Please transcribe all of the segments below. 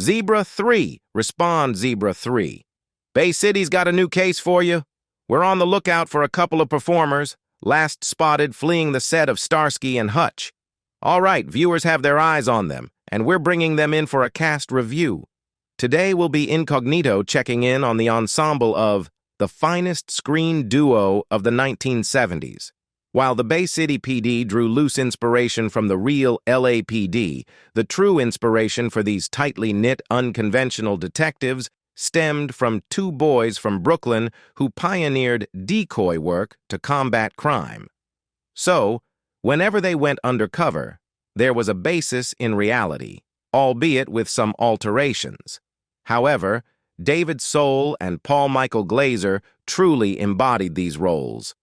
Zebra 3. Respond, Zebra 3. Bay City's got a new case for you. We're on the lookout for a couple of performers, last spotted fleeing the set of Starsky and Hutch. All right, viewers have their eyes on them, and we're bringing them in for a cast review. Today we'll be incognito checking in on the ensemble of the finest screen duo of the 1970s. While the Bay City PD drew loose inspiration from the real LAPD, the true inspiration for these tightly knit, unconventional detectives stemmed from two boys from Brooklyn who pioneered decoy work to combat crime. So, whenever they went undercover, there was a basis in reality, albeit with some alterations. However, David Soul and Paul Michael Glazer truly embodied these roles.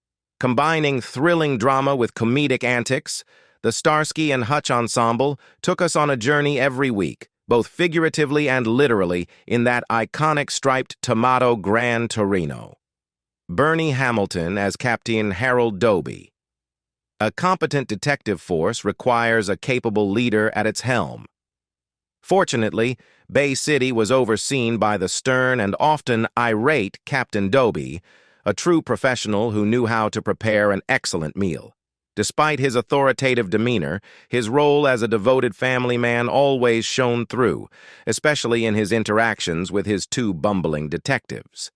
Combining thrilling drama with comedic antics, the Starsky and Hutch ensemble took us on a journey every week, both figuratively and literally, in that iconic striped tomato Gran Torino. Bernie Hamilton as Captain Harold Doby. A competent detective force requires a capable leader at its helm. Fortunately, Bay City was overseen by the stern and often irate Captain Doby, a true professional who knew how to prepare an excellent meal. Despite his authoritative demeanor, his role as a devoted family man always shone through, especially in his interactions with his two bumbling detectives.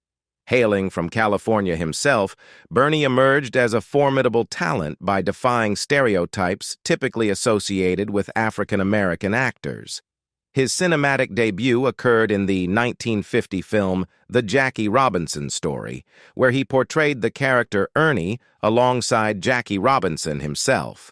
Hailing from California himself, Bernie emerged as a formidable talent by defying stereotypes typically associated with African-American actors. His cinematic debut occurred in the 1950 film The Jackie Robinson Story, where he portrayed the character Ernie alongside Jackie Robinson himself.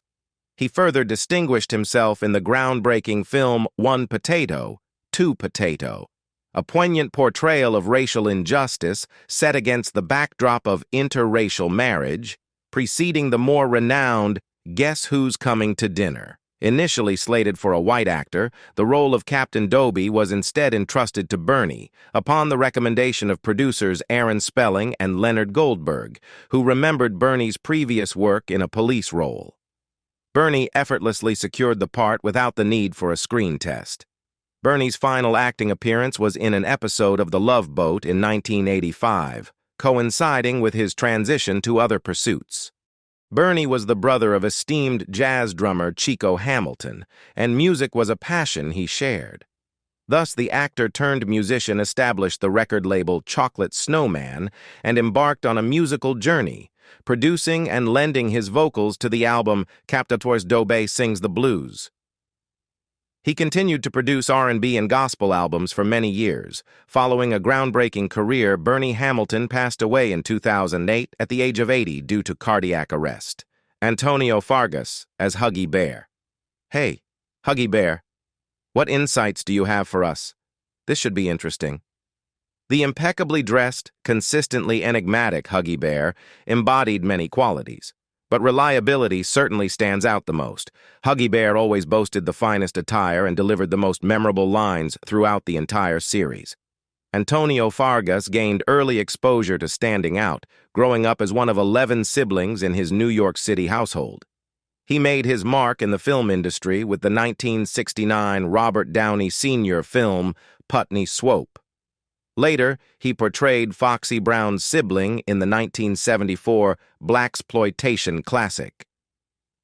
He further distinguished himself in the groundbreaking film One Potato, Two Potato, a poignant portrayal of racial injustice set against the backdrop of interracial marriage, preceding the more renowned Guess Who's Coming to Dinner. Initially slated for a white actor, the role of Captain Doby was instead entrusted to Bernie, upon the recommendation of producers Aaron Spelling and Leonard Goldberg, who remembered Bernie's previous work in a police role. Bernie effortlessly secured the part without the need for a screen test. Bernie's final acting appearance was in an episode of The Love Boat in 1985, coinciding with his transition to other pursuits. Bernie was the brother of esteemed jazz drummer Chico Hamilton, and music was a passion he shared. Thus, the actor-turned-musician established the record label Chocolate Snowman and embarked on a musical journey, producing and lending his vocals to the album Captain Doby Sings the Blues. He continued to produce R&B and gospel albums for many years. Following a groundbreaking career, Bernie Hamilton passed away in 2008 at the age of 80 due to cardiac arrest. Antonio Fargas as Huggy Bear. Hey, Huggy Bear, what insights do you have for us? This should be interesting. The impeccably dressed, consistently enigmatic Huggy Bear embodied many qualities. But reliability certainly stands out the most. Huggy Bear always boasted the finest attire and delivered the most memorable lines throughout the entire series. Antonio Fargas gained early exposure to standing out, growing up as one of 11 siblings in his New York City household. He made his mark in the film industry with the 1969 Robert Downey Sr. film Putney Swope. Later, he portrayed Foxy Brown's sibling in the 1974 blaxploitation classic.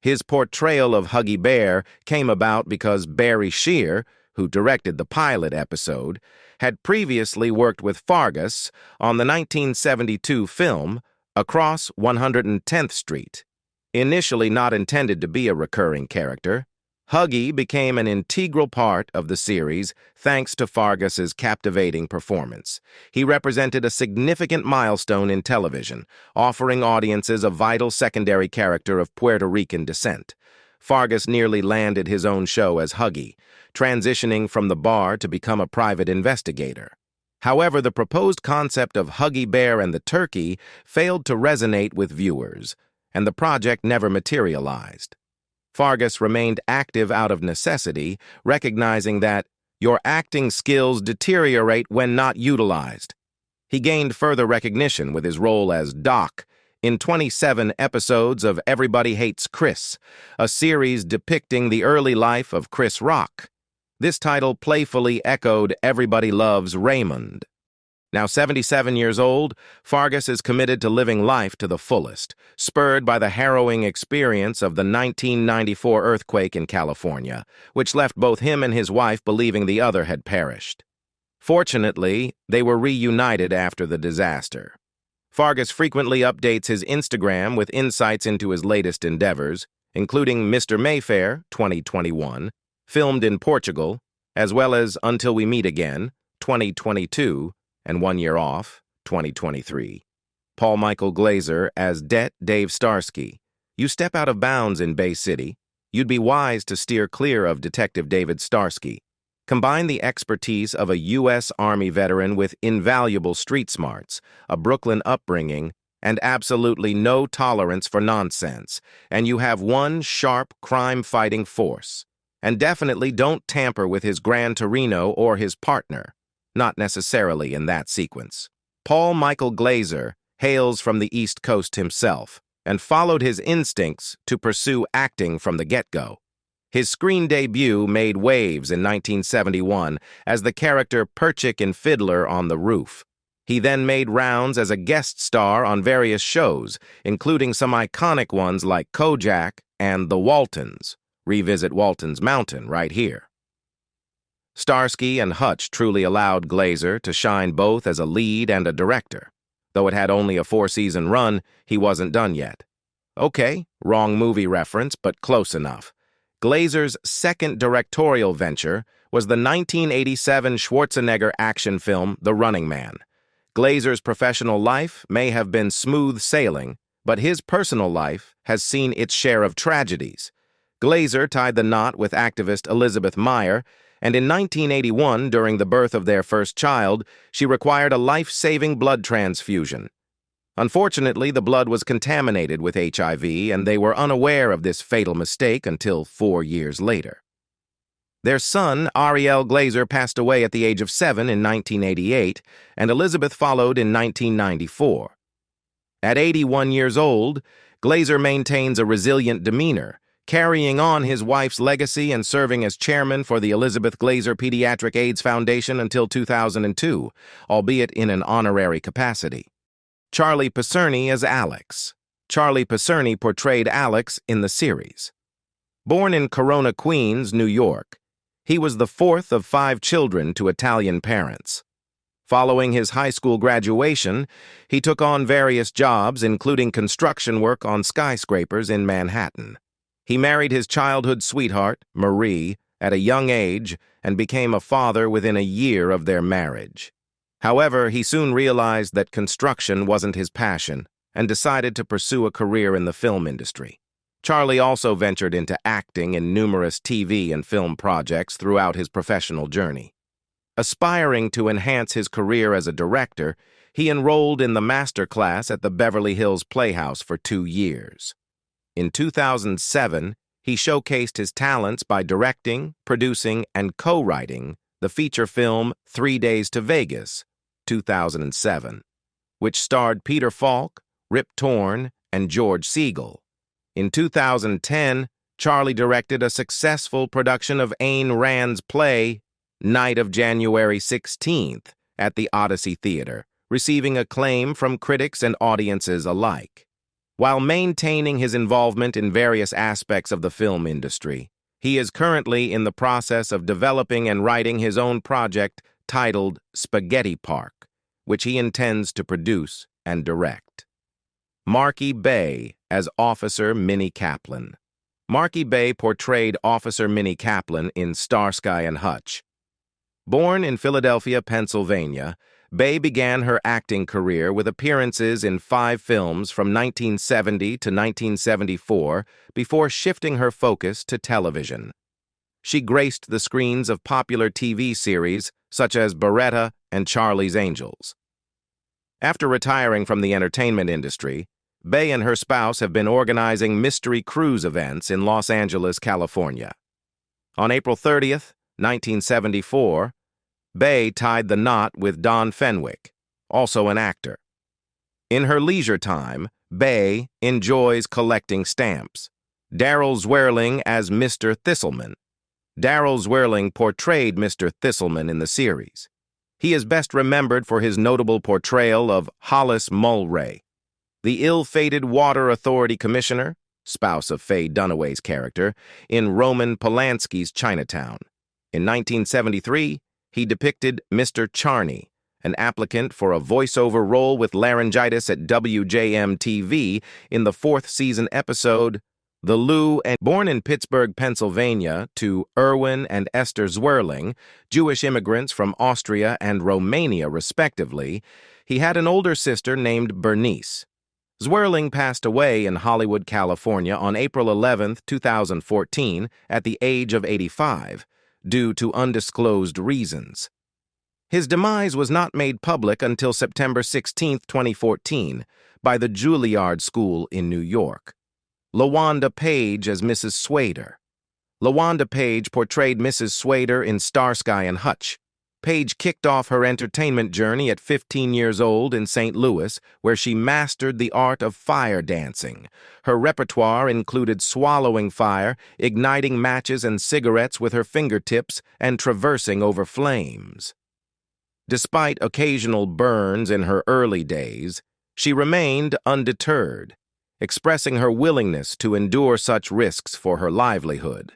His portrayal of Huggy Bear came about because Barry Shear, who directed the pilot episode, had previously worked with Fargas on the 1972 film Across 110th Street. Initially not intended to be a recurring character, Huggy became an integral part of the series thanks to Fargas's captivating performance. He represented a significant milestone in television, offering audiences a vital secondary character of Puerto Rican descent. Fargas nearly landed his own show as Huggy, transitioning from the bar to become a private investigator. However, the proposed concept of Huggy Bear and the Turkey failed to resonate with viewers, and the project never materialized. Fargas remained active out of necessity, recognizing that your acting skills deteriorate when not utilized. He gained further recognition with his role as Doc in 27 episodes of Everybody Hates Chris, a series depicting the early life of Chris Rock. This title playfully echoed Everybody Loves Raymond. Now 77 years old, Fargus is committed to living life to the fullest, spurred by the harrowing experience of the 1994 earthquake in California, which left both him and his wife believing the other had perished. Fortunately, they were reunited after the disaster. Fargus frequently updates his Instagram with insights into his latest endeavors, including Mr. Mayfair, 2021, filmed in Portugal, as well as Until We Meet Again, 2022, and 1 Year Off, 2023. Paul Michael Glazer as Det Dave Starsky. You step out of bounds in Bay City, you'd be wise to steer clear of Detective David Starsky. Combine the expertise of a U.S. Army veteran with invaluable street smarts, a Brooklyn upbringing, and absolutely no tolerance for nonsense, and you have one sharp, crime-fighting force. And definitely don't tamper with his Gran Torino or his partner. Not necessarily in that sequence. Paul Michael Glazer hails from the East Coast himself and followed his instincts to pursue acting from the get-go. His screen debut made waves in 1971 as the character Perchik in Fiddler on the Roof. He then made rounds as a guest star on various shows, including some iconic ones like Kojak and The Waltons. Revisit Walton's Mountain right here. Starsky and Hutch truly allowed Glazer to shine both as a lead and a director. Though it had only a 4-season run, he wasn't done yet. Okay, wrong movie reference, but close enough. Glazer's second directorial venture was the 1987 Schwarzenegger action film The Running Man. Glazer's professional life may have been smooth sailing, but his personal life has seen its share of tragedies. Glazer tied the knot with activist Elizabeth Meyer, and in 1981, during the birth of their first child, she required a life-saving blood transfusion. Unfortunately, the blood was contaminated with HIV, and they were unaware of this fatal mistake until 4 years later. Their son, Ariel Glazer, passed away at the age of 7 in 1988, and Elizabeth followed in 1994. At 81 years old, Glazer maintains a resilient demeanor, carrying on his wife's legacy and serving as chairman for the Elizabeth Glazer Pediatric AIDS Foundation until 2002, albeit in an honorary capacity. Charlie Picerni as Alex. Charlie Picerni portrayed Alex in the series. Born in Corona, Queens, New York, he was the fourth of 5 children to Italian parents. Following his high school graduation, he took on various jobs, including construction work on skyscrapers in Manhattan. He married his childhood sweetheart, Marie, at a young age and became a father within a year of their marriage. However, he soon realized that construction wasn't his passion and decided to pursue a career in the film industry. Charlie also ventured into acting in numerous TV and film projects throughout his professional journey. Aspiring to enhance his career as a director, he enrolled in the master class at the Beverly Hills Playhouse for 2 years. In 2007, he showcased his talents by directing, producing, and co-writing the feature film 3 Days to Vegas, 2007, which starred Peter Falk, Rip Torn, and George Segal. In 2010, Charlie directed a successful production of Ayn Rand's play, Night of January 16th, at the Odyssey Theater, receiving acclaim from critics and audiences alike. While maintaining his involvement in various aspects of the film industry, he is currently in the process of developing and writing his own project titled Spaghetti Park, which he intends to produce and direct. Marky Bay as Officer Minnie Kaplan. Marky Bay portrayed Officer Minnie Kaplan in Starsky and Hutch. Born in Philadelphia, Pennsylvania, Bay began her acting career with appearances in 5 films from 1970 to 1974 before shifting her focus to television. She graced the screens of popular TV series such as Baretta and Charlie's Angels. After retiring from the entertainment industry, Bay and her spouse have been organizing mystery cruise events in Los Angeles, California. On April 30th, 1974, Bay tied the knot with Don Fenwick, also an actor. In her leisure time, Bay enjoys collecting stamps. Daryl Zling as Mr. Thistleman. Daryl Zling portrayed Mr. Thistleman in the series. He is best remembered for his notable portrayal of Hollis Mulray, the ill-fated Water Authority Commissioner, spouse of Faye Dunaway's character, in Roman Polanski's Chinatown. In 1973, he depicted Mr. Charney, an applicant for a voiceover role with laryngitis at WJM-TV in the fourth season episode, The Lou. And born in Pittsburgh, Pennsylvania, to Erwin and Esther Zling, Jewish immigrants from Austria and Romania, respectively, he had an older sister named Bernice. Zling passed away in Hollywood, California on April 11, 2014, at the age of 85, due to undisclosed reasons. His demise was not made public until September 16, 2014, by the Juilliard School in New York. LaWanda Page as Mrs. Swader. LaWanda Page portrayed Mrs. Swader in Starsky and Hutch. Page kicked off her entertainment journey at 15 years old in St. Louis, where she mastered the art of fire dancing. Her repertoire included swallowing fire, igniting matches and cigarettes with her fingertips, and traversing over flames. Despite occasional burns in her early days, she remained undeterred, expressing her willingness to endure such risks for her livelihood.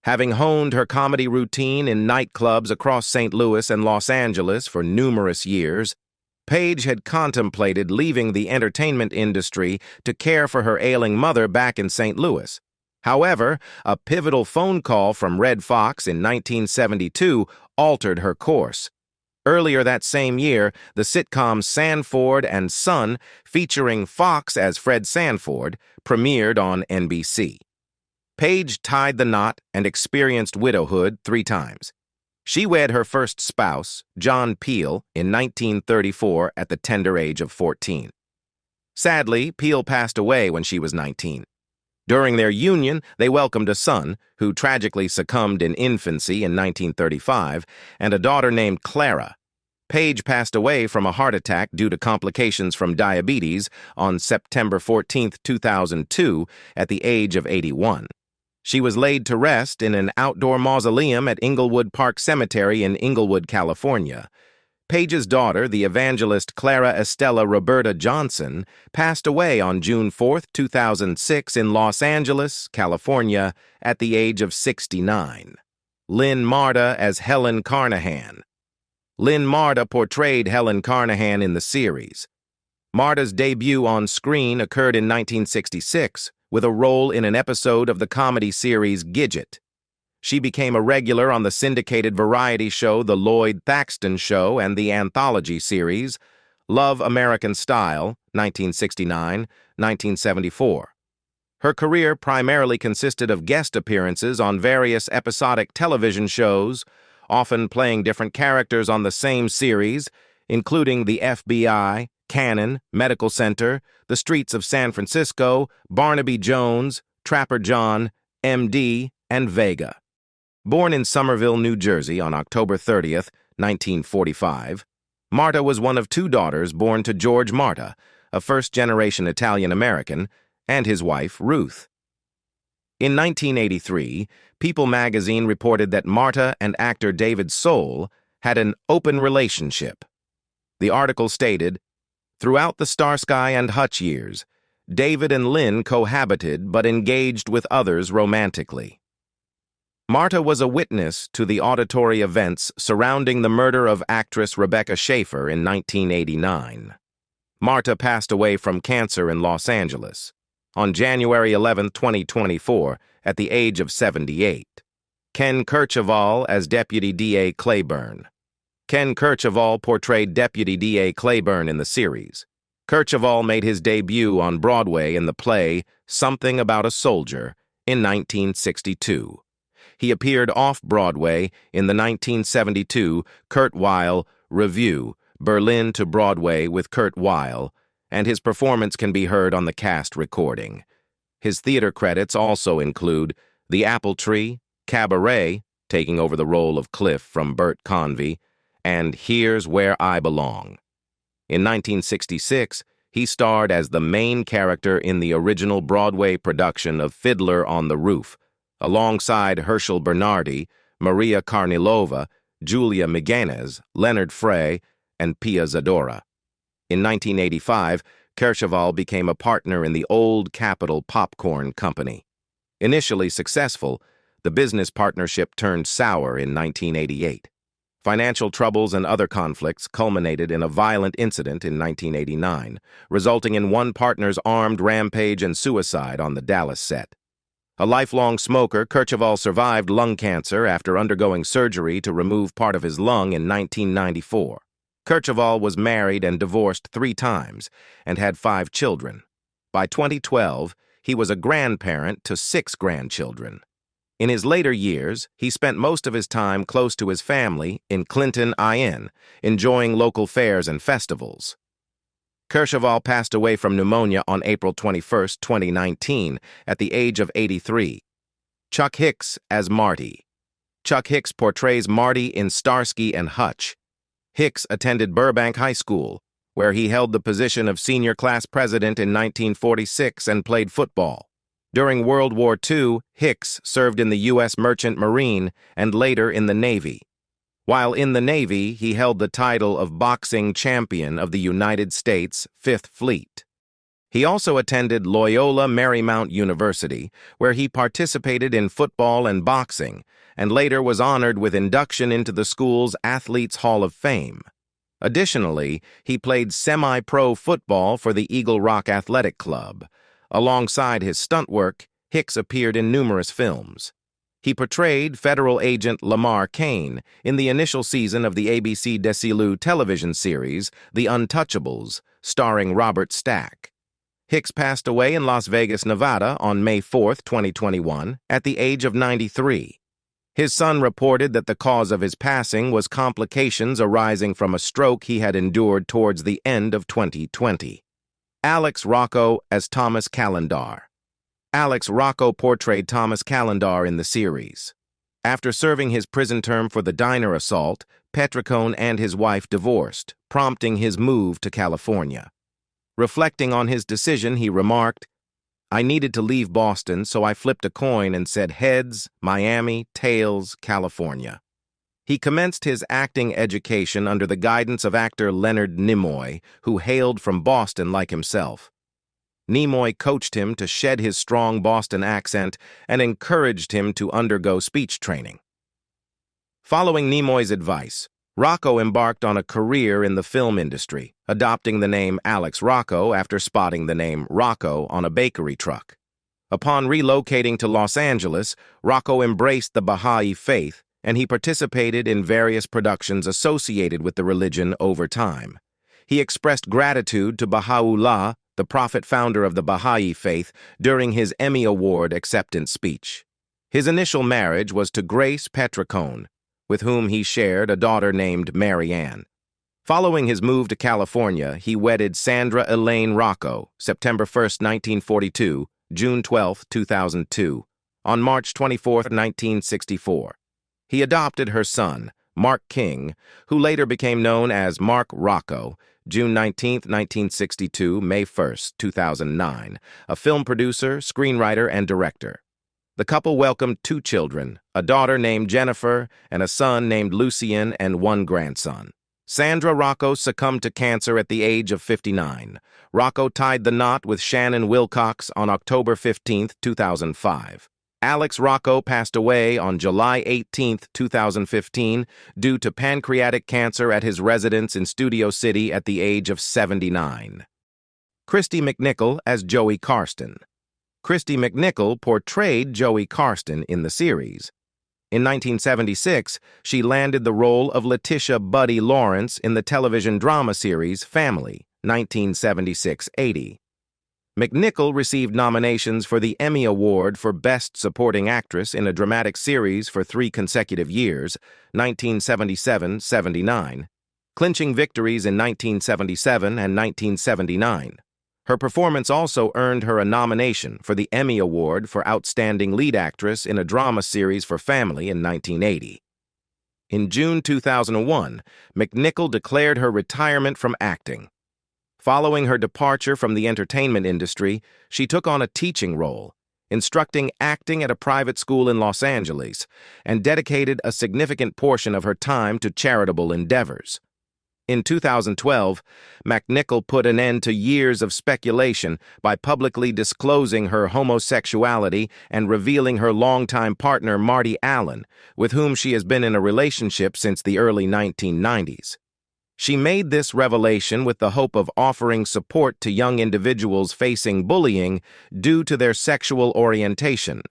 Having honed her comedy routine in nightclubs across St. Louis and Los Angeles for numerous years, Page had contemplated leaving the entertainment industry to care for her ailing mother back in St. Louis. However, a pivotal phone call from Red Fox in 1972 altered her course. Earlier that same year, the sitcom Sanford and Son, featuring Fox as Fred Sanford, premiered on NBC. Page tied the knot and experienced widowhood 3 times. She wed her first spouse, John Peel, in 1934 at the tender age of 14. Sadly, Peel passed away when she was 19. During their union, they welcomed a son, who tragically succumbed in infancy in 1935, and a daughter named Clara. Page passed away from a heart attack due to complications from diabetes on September 14, 2002, at the age of 81. She was laid to rest in an outdoor mausoleum at Inglewood Park Cemetery in Inglewood, California. Page's daughter, the evangelist Clara Estella Roberta Johnson, passed away on June 4, 2006 in Los Angeles, California, at the age of 69. Lynn Marta as Helen Carnahan. Lynn Marta portrayed Helen Carnahan in the series. Marta's debut on screen occurred in 1966 with a role in an episode of the comedy series Gidget. She became a regular on the syndicated variety show The Lloyd Thaxton Show and the anthology series Love American Style, 1969-1974. Her career primarily consisted of guest appearances on various episodic television shows, often playing different characters on the same series, including the FBI, Cannon, Medical Center, The Streets of San Francisco, Barnaby Jones, Trapper John, MD, and Vega. Born in Somerville, New Jersey on October 30, 1945, Marta was one of 2 daughters born to George Marta, a first-generation Italian-American, and his wife, Ruth. In 1983, People magazine reported that Marta and actor David Soul had an open relationship. The article stated, "Throughout the Starsky and Hutch years, David and Lynn cohabited but engaged with others romantically." Marta was a witness to the auditory events surrounding the murder of actress Rebecca Schaeffer in 1989. Marta passed away from cancer in Los Angeles on January 11, 2024, at the age of 78. Ken Kercheval as Deputy D.A. Claiborne. Ken Kercheval portrayed Deputy D.A. Claiborne in the series. Kercheval made his debut on Broadway in the play Something About a Soldier in 1962. He appeared off-Broadway in the 1972 Kurt Weill Revue, Berlin to Broadway with Kurt Weill, and his performance can be heard on the cast recording. His theater credits also include The Apple Tree, Cabaret, taking over the role of Cliff from Bert Convy, and Here's Where I Belong. In 1966, he starred as the main character in the original Broadway production of Fiddler on the Roof, alongside Herschel Bernardi, Maria Karnilova, Julia Miganes, Leonard Frey, and Pia Zadora. In 1985, Kval became a partner in the Old Capitol Popcorn Company. Initially successful, the business partnership turned sour in 1988. Financial troubles and other conflicts culminated in a violent incident in 1989, resulting in one partner's armed rampage and suicide on the Dallas set. A lifelong smoker, Kval survived lung cancer after undergoing surgery to remove part of his lung in 1994. Kval was married and divorced 3 times and had 5 children. By 2012, he was a grandparent to 6 grandchildren. In his later years, he spent most of his time close to his family in Clinton, IN, enjoying local fairs and festivals. Kval passed away from pneumonia on April 21, 2019, at the age of 83. Chuck Hicks as Marty. Chuck Hicks portrays Marty in Starsky and Hutch. Hicks attended Burbank High School, where he held the position of senior class president in 1946 and played football. During World War II, Hicks served in the U.S. Merchant Marine and later in the Navy. While in the Navy, he held the title of Boxing Champion of the United States 5th Fleet. He also attended Loyola Marymount University, where he participated in football and boxing, and later was honored with induction into the school's Athletes Hall of Fame. Additionally, he played semi-pro football for the Eagle Rock Athletic Club. Alongside his stunt work, Hicks appeared in numerous films. He portrayed federal agent Lamar Kane in the initial season of the ABC Desilu television series, The Untouchables, starring Robert Stack. Hicks passed away in Las Vegas, Nevada on May 4, 2021, at the age of 93. His son reported that the cause of his passing was complications arising from a stroke he had endured towards the end of 2020. Alex Roco as Thomas Calendar. Alex Roco portrayed Thomas Calendar in the series. After serving his prison term for the diner assault, Petricone and his wife divorced, prompting his move to California. Reflecting on his decision, he remarked, "I needed to leave Boston, so I flipped a coin and said heads, Miami, tails, California." He commenced his acting education under the guidance of actor Leonard Nimoy, who hailed from Boston like himself. Nimoy coached him to shed his strong Boston accent and encouraged him to undergo speech training. Following Nimoy's advice, Roco embarked on a career in the film industry, adopting the name Alex Roco after spotting the name Roco on a bakery truck. Upon relocating to Los Angeles, Roco embraced the Baha'i faith, and he participated in various productions associated with the religion over time. He expressed gratitude to Baha'u'llah, the prophet founder of the Baha'i faith, during his Emmy Award acceptance speech. His initial marriage was to Grace Petricone, with whom he shared a daughter named Mary Ann. Following his move to California, he wedded Sandra Elaine Roco, September 1, 1942, June 12, 2002, on March 24, 1964. He adopted her son, Mark King, who later became known as Mark Roco, June 19, 1962, May 1, 2009, a film producer, screenwriter, and director. The couple welcomed 2 children, a daughter named Jennifer and a son named Lucien, and 1 grandson. Sandra Roco succumbed to cancer at the age of 59. Roco tied the knot with Shannon Wilcox on October 15, 2005. Alex Roco passed away on July 18, 2015, due to pancreatic cancer at his residence in Studio City at the age of 79. Christy McNichol as Joey Karsten. Christy McNichol portrayed Joey Karsten in the series. In 1976, she landed the role of Letitia Buddy Lawrence in the television drama series Family, 1976-80. McNichol received nominations for the Emmy Award for Best Supporting Actress in a Dramatic Series for 3 consecutive years, 1977-79, clinching victories in 1977 and 1979. Her performance also earned her a nomination for the Emmy Award for Outstanding Lead Actress in a Drama Series for Family in 1980. In June 2001, McNichol declared her retirement from acting. Following her departure from the entertainment industry, she took on a teaching role. instructing acting at a private school in Los Angeles, and dedicated a significant portion of her time to charitable endeavors. In 2012, McNichol put an end to years of speculation by publicly disclosing her homosexuality and revealing her longtime partner Marty Allen, with whom she has been in a relationship since the early 1990s. She made this revelation with the hope of offering support to young individuals facing bullying due to their sexual orientation.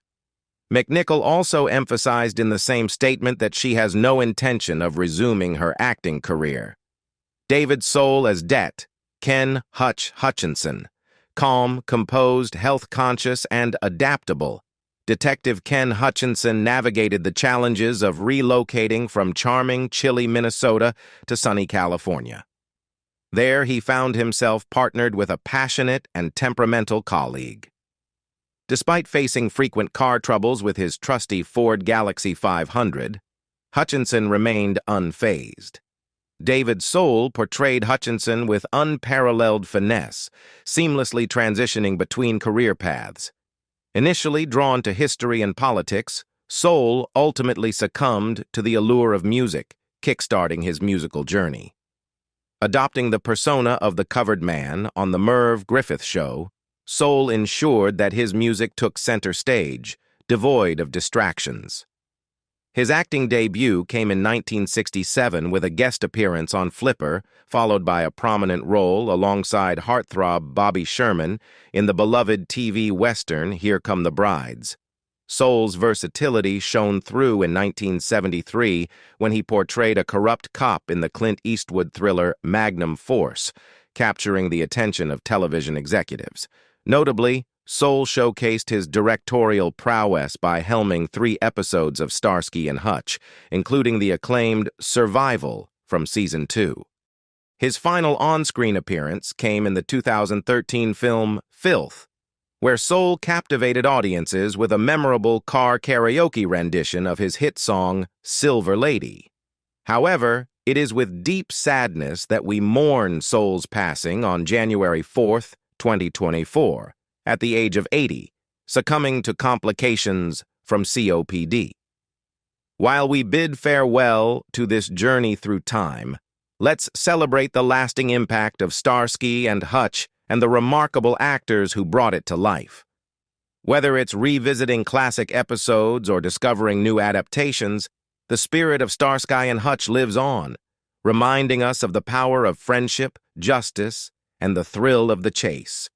McNichol also emphasized in the same statement that she has no intention of resuming her acting career. David Soul as Det, Ken Hutch Hutchinson. Calm, composed, health-conscious, and adaptable, Detective Ken Hutchinson navigated the challenges of relocating from charming, chilly Minnesota to sunny California. There, he found himself partnered with a passionate and temperamental colleague. Despite facing frequent car troubles with his trusty Ford Galaxie 500, Hutchinson remained unfazed. David Soul portrayed Hutchinson with unparalleled finesse, seamlessly transitioning between career paths. Initially drawn to history and politics, Soul ultimately succumbed to the allure of music, kickstarting his musical journey. Adopting the persona of the covered man on the Merv Griffith Show, Soul ensured that his music took center stage, devoid of distractions. His acting debut came in 1967 with a guest appearance on Flipper, followed by a prominent role alongside heartthrob Bobby Sherman in the beloved TV Western Here Come the Brides. Soul's versatility shone through in 1973 when he portrayed a corrupt cop in the Clint Eastwood thriller Magnum Force, capturing the attention of television executives. Notably, Soul showcased his directorial prowess by helming 3 episodes of Starsky and Hutch, including the acclaimed Survival from Season 2. His final on-screen appearance came in the 2013 film Filth, where Soul captivated audiences with a memorable car karaoke rendition of his hit song Silver Lady. However, it is with deep sadness that we mourn Soul's passing on January 4th, 2024. At the age of 80, succumbing to complications from COPD. While we bid farewell to this journey through time, let's celebrate the lasting impact of Starsky and Hutch and the remarkable actors who brought it to life. Whether it's revisiting classic episodes or discovering new adaptations, the spirit of Starsky and Hutch lives on, reminding us of the power of friendship, justice, and the thrill of the chase.